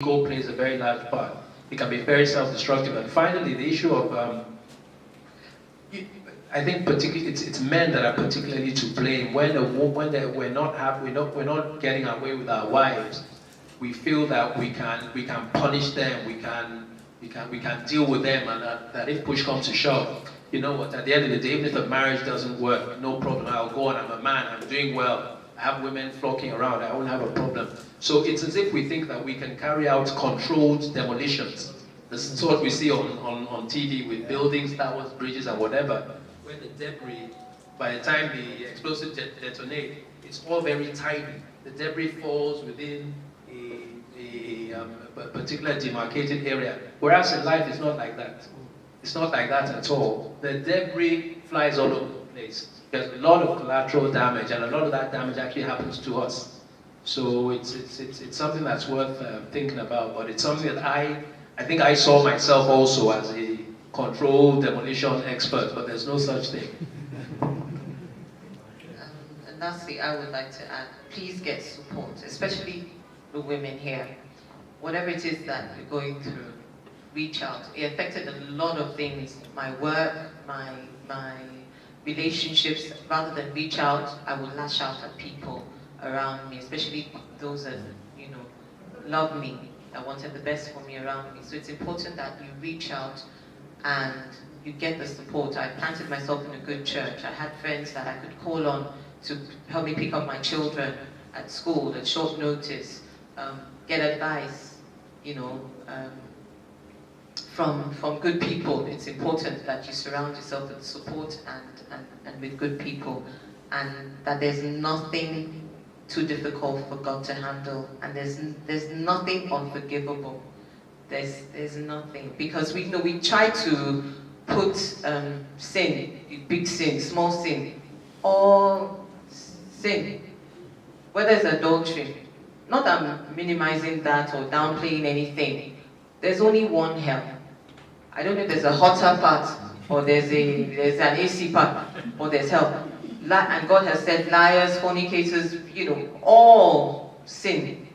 ego plays a very large part. It can be very self-destructive. And finally, the issue of, I think particularly it's men that are particularly to blame. We're not getting our way with our wives, we feel that we can punish them, we can deal with them, and that if push comes to shove, you know what, at the end of the day, even if the marriage doesn't work, no problem, I'll go on, I'm a man, I'm doing well, I have women flocking around, I won't have a problem. So it's as if we think that we can carry out controlled demolitions. This is what we see on TV with buildings, towers, bridges, and whatever, where the debris, by the time the explosive detonate, it's all very tiny. The debris falls within a particular demarcated area. Whereas in life, it's not like that. It's not like that at all. The debris flies all over the place. There's a lot of collateral damage, and a lot of that damage actually happens to us. So it's something that's worth thinking about, but it's something that I think I saw myself also as a controlled demolition expert, but there's no such thing. And lastly, I would like to add, please get support, especially the women here. Whatever it is that you're going through, reach out. It affected a lot of things, my work, my relationships. Rather than reach out, I would lash out at people around me, especially those that, you know, love me, that wanted the best for me around me. So it's important that you reach out and you get the support. I planted myself in a good church. I had friends that I could call on to help me pick up my children at school at short notice, get advice, you know, from good people. It's important that you surround yourself with support and with good people, and that there's nothing too difficult for God to handle, and there's nothing unforgivable. There's nothing, because we know we try to put sin, big sin, small sin, all sin, whether it's adultery. Not that I'm minimizing that or downplaying anything. There's only one hell. I don't know if there's a hotter part, or there's an AC part, or there's hell. And God has said liars, fornicators, you know, all sin.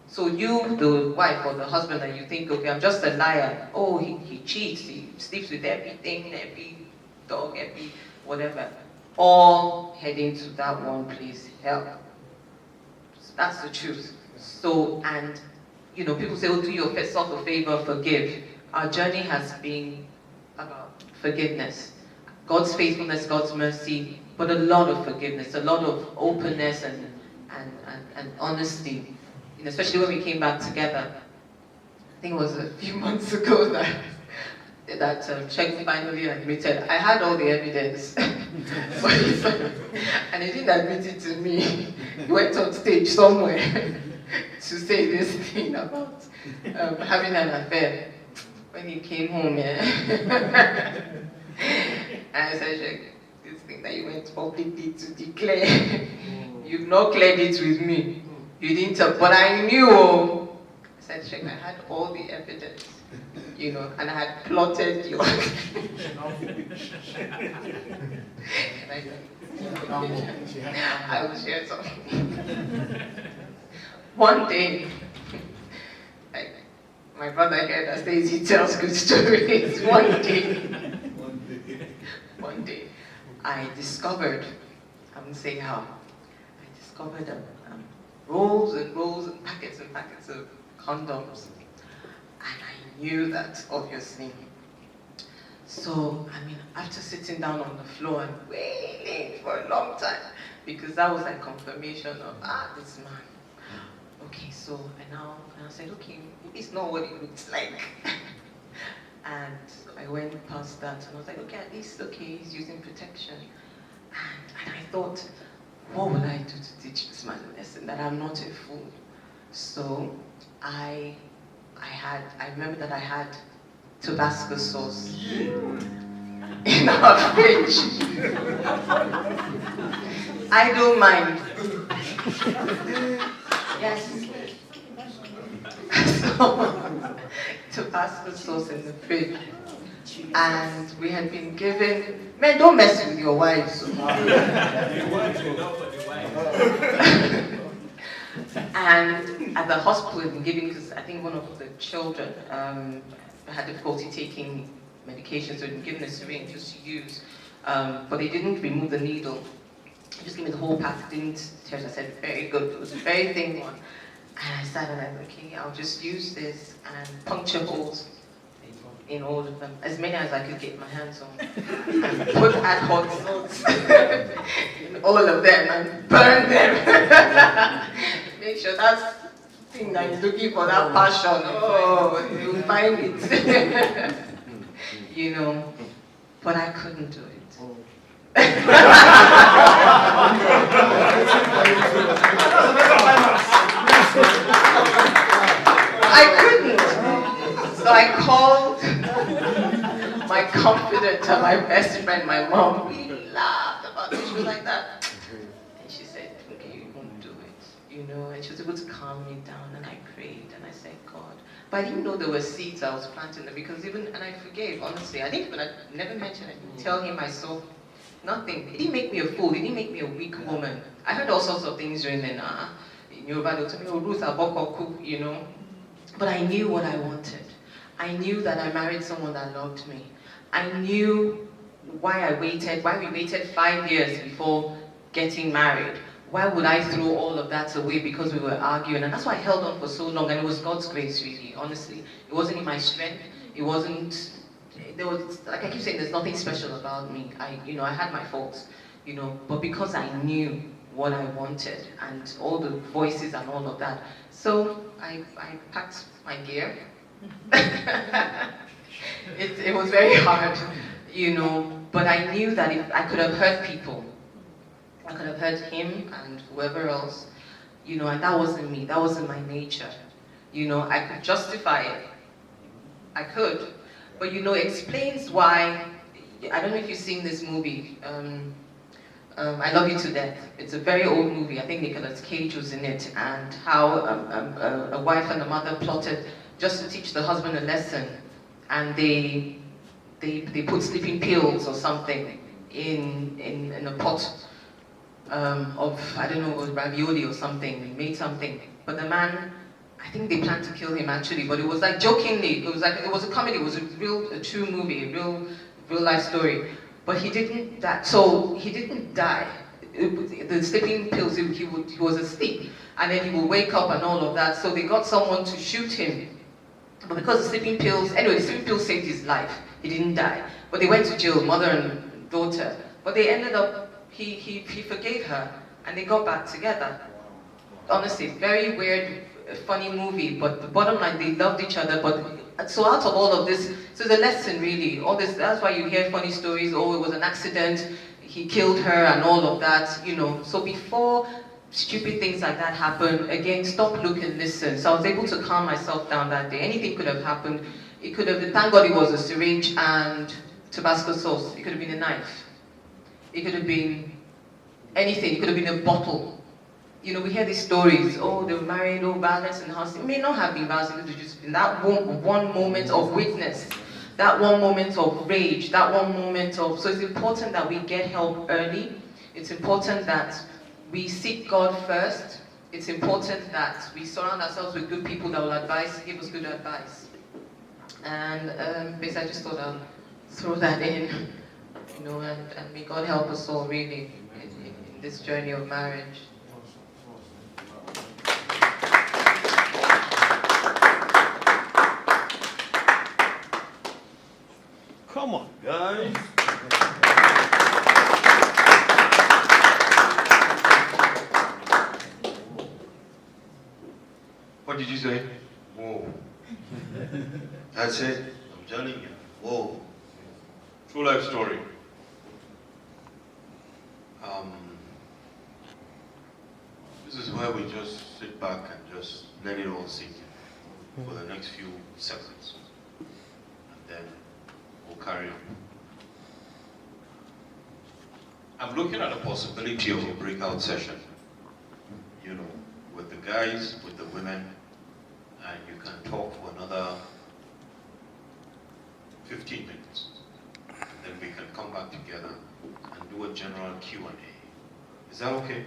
So you, the wife or the husband, that you think, okay, I'm just a liar. Oh, he cheats, he sleeps with everything, every dog, every whatever. All heading to that one place, hell. So that's the truth. So, and, you know, people say, oh, do yourself a favor, forgive. Our journey has been about forgiveness. God's faithfulness, God's mercy, but a lot of forgiveness, a lot of openness and honesty. You know, especially when we came back together. I think it was a few months ago that Sheikh finally admitted, I had all the evidence, and he didn't admit it to me. He went on stage somewhere to say this thing about having an affair. When he came home, yeah. And I said, Sheikh, this thing that you went publicly to declare, you've not cleared it with me. You didn't tell, but I knew. I said, Sheikh, I had all the evidence, you know, and I had plotted your. I will share something. One day, my brother here that says he tells good stories. One day, I discovered, I won't say how, I discovered rolls and rolls and packets of condoms. And I knew that, obviously. So, I mean, after sitting down on the floor and waiting for a long time, because that was like confirmation of, this man. Okay, so and I said, okay, it's not what it looks like. And I went past that and I was like, okay, at least, okay, he's using protection. And I thought, what will I do to teach this man a lesson, that I'm not a fool? So I remember that I had Tabasco sauce in our fridge. I don't mind. Yes. So, Tabasco sauce in the fridge. And we had been given, men, don't mess with your wives. And at the hospital, we've been giving, because I think one of the children had difficulty taking medication, so we've been given a syringe just to use. But they didn't remove the needle. They just gave me the whole pack, didn't test. I said, very good. It was a very thin one. And I sat and I said, okay, I'll just use this and puncture holes in all of them, as many as I could get my hands on. And put ad hoc salts in all of them and burn them. Make sure that thing that is looking for that passion, oh, you'll find it. You know, but I couldn't do it. I couldn't. So I called my confidant and my best friend, my mom. We laughed about it. She was like that. And she said, okay, you won't do it. You know, and she was able to calm me down, and I prayed and I said, God. But I didn't know there were seeds I was planting there, because and I forgave, honestly. I didn't even, I never mentioned it. I didn't tell him I saw nothing. It didn't make me a fool. It didn't make me a weak woman. I heard all sorts of things during the in Yoruba, they'll tell me, oh, Ruth Abokoku, you know. But I knew what I wanted. I knew that I married someone that loved me. I knew why we waited 5 years before getting married. Why would I throw all of that away because we were arguing? And that's why I held on for so long, and it was God's grace, really, honestly. It wasn't in my strength. It wasn't, like I keep saying, there's nothing special about me. I had my faults, you know, but because I knew what I wanted and all the voices and all of that. So I packed my gear. It was very hard, you know, but I knew that if I could have hurt people, I could have hurt him and whoever else, you know, and that wasn't me, that wasn't my nature. You know, I could justify it. I could. But, you know, it explains why, I don't know if you've seen this movie, I Love You to Death. It's a very old movie. I think Nicolas Cage was in it, and how a wife and a mother plotted just to teach the husband a lesson, and they put sleeping pills or something in a pot of, I don't know, it was ravioli or something. They made something, but the man, I think they planned to kill him actually, but it was like jokingly. It was a comedy. It was a true movie, a real life story. But he didn't die. So he didn't die. The sleeping pills, he was asleep, and then he would wake up and all of that. So they got someone to shoot him. But because the sleeping pills saved his life. He didn't die. But they went to jail, mother and daughter. But they ended up, he forgave her, and they got back together. Honestly, very weird, funny movie, but the bottom line, they loved each other. But so out of all of this, so the lesson really, all this, that's why you hear funny stories, oh, it was an accident, he killed her and all of that, you know. So before stupid things like that happen, again, stop, look and listen. So I was able to calm myself down that day. Anything could have happened. It could have, thank God it was a syringe and Tabasco sauce. It could have been a knife. It could have been anything. It could have been a bottle. You know, we hear these stories, oh, they were married, oh, violence in the house. It may not have been violence, it could have just been that one moment of weakness, that one moment of rage, that one moment of... So it's important that we get help early. It's important that we seek God first. It's important that we surround ourselves with good people that will give us good advice. And basically, I just thought I'll throw that in, you know, and may God help us all really in this journey of marriage. Come on, guys. What did you say? Whoa. That's it. I'm telling you. Whoa. True life story. This is where we just sit back and just let it all sink in for the next few seconds. And then we'll carry on. I'm looking at the possibility of a breakout session. You know, with the guys, with the women, and you can talk for another 15 minutes. And then we can come back together and do a general Q&A. Is that okay?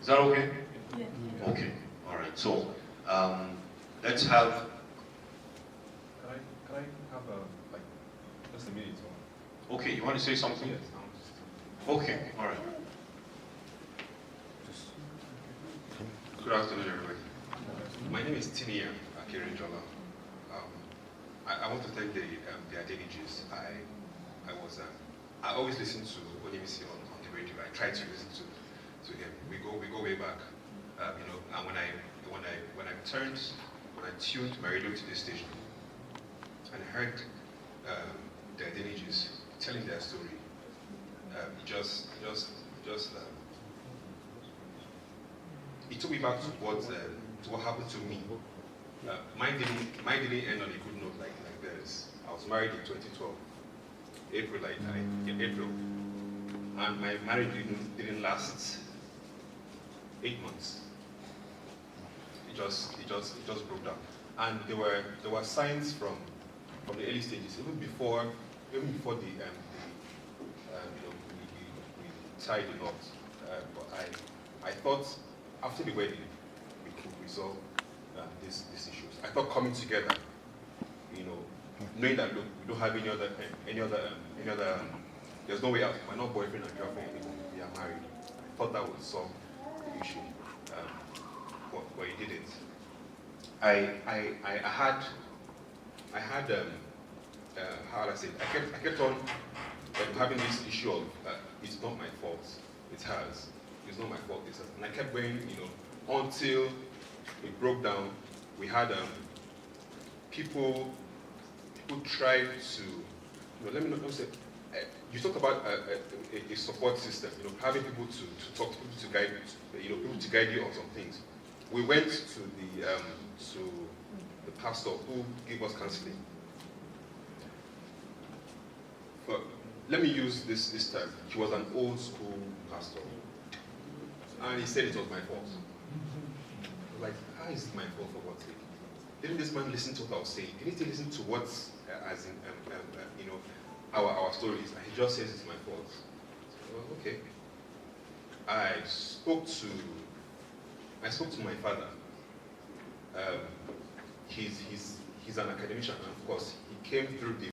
Is that okay? Yeah. Okay, all right. So let's have. Can I have like just a minute or? Okay, you want to say something? Yes. Okay, all right. Good afternoon, everybody. My name is Tinia Akirinjola. I want to thank the Adenijis. I always listen to Onimisi on the radio. I try to listen to him. We go way back. And when I tuned my radio to this station and heard the Adenijis telling their story, it took me back to what happened to me. Mine didn't end on a good note like theirs. I was married in 2012, April, and my marriage didn't last 8 months. It just broke down, and there were signs from the early stages, even before the we tied the knot. But I thought after the wedding we could resolve these issues. I thought coming together, knowing that look, we don't have any other there's no way out. We're not boyfriend and girlfriend anymore. We are married. I thought that would solve the issue, but it didn't. I had how would I say it? I kept on having this issue of it's not my fault, it's hers. It's not my fault, it's hers. And I kept going, until it broke down. We had people tried to, let me say, you talk about a support system, having people to talk to, people to guide you, people to guide you on some things. We went to the pastor who gave us counseling. But let me use this term. He was an old school pastor, and he said it was my fault. Like, how is it my fault for God's sake? Didn't this man listen to what I was saying? Didn't he listen to what, as in, our stories? And he just says it's my fault. So, well, okay. I spoke to my father. He's an academician, and of course, he came through the